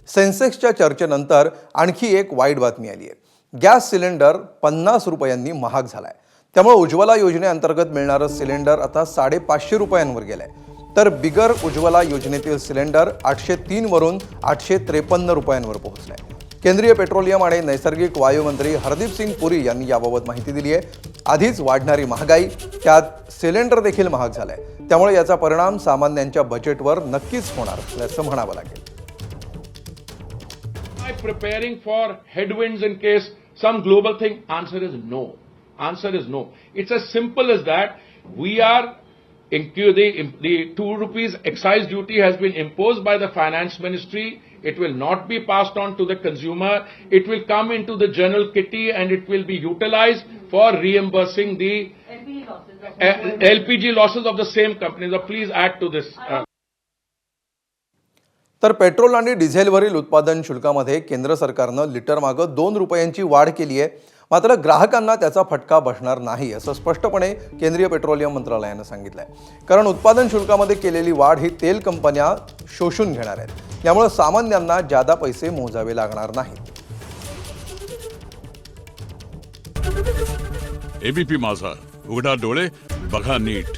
सेन्सेक्सच्या चर्चेनंतर आणखी एक वाईट बातमी आली आहे। गॅस सिलेंडर 50 रुपयांनी महाग झालाय। त्यामुळे उज्ज्वला योजनेअंतर्गत मिळणारं सिलेंडर आता 550 रुपयांवर गेलंय। तर बिगर उज्ज्वला योजनेतील सिलेंडर 803 वरून 853 रुपयांवर पोहोचलंय। केंद्रीय पेट्रोलियम आणि नैसर्गिक वायू मंत्री हरदीप सिंग पुरी यांनी याबाबत माहिती दिली आहे। आधीच वाढणारी महागाई, त्यात सिलेंडर देखील महाग झालाय। त्यामुळे याचा परिणाम सामान्यांच्या बजेटवर नक्कीच होणार असल्याचं म्हणावं लागेल। Preparing for headwinds in case some global thing? Answer is no. Answer is no. It's as simple as that. We are the 2 rupees excise duty has been imposed by the finance ministry. It will not be passed on to the consumer. It will come into the general kitty and it will be utilized for reimbursing the LPG losses of the same company. So please add to this. तर petrol आणि डिझेलवरील उत्पादन शुल्कामध्ये केंद्र सरकारनं litre मागं 2 रुपयांची वाढ केली आहे। मात्र ग्राहकांना त्याचा फटका बसणार नाही असं स्पष्टपणे केंद्रीय पेट्रोलियम मंत्रालयानं सांगितलंय। कारण उत्पादन शुल्कामध्ये केलेली वाढ ही तेल कंपन्या शोषून घेणार आहेत। त्यामुळे सामान्यांना जादा पैसे मोजावे लागणार नाहीत। एबीपी माझा, उघडा डोळे बघा नीट।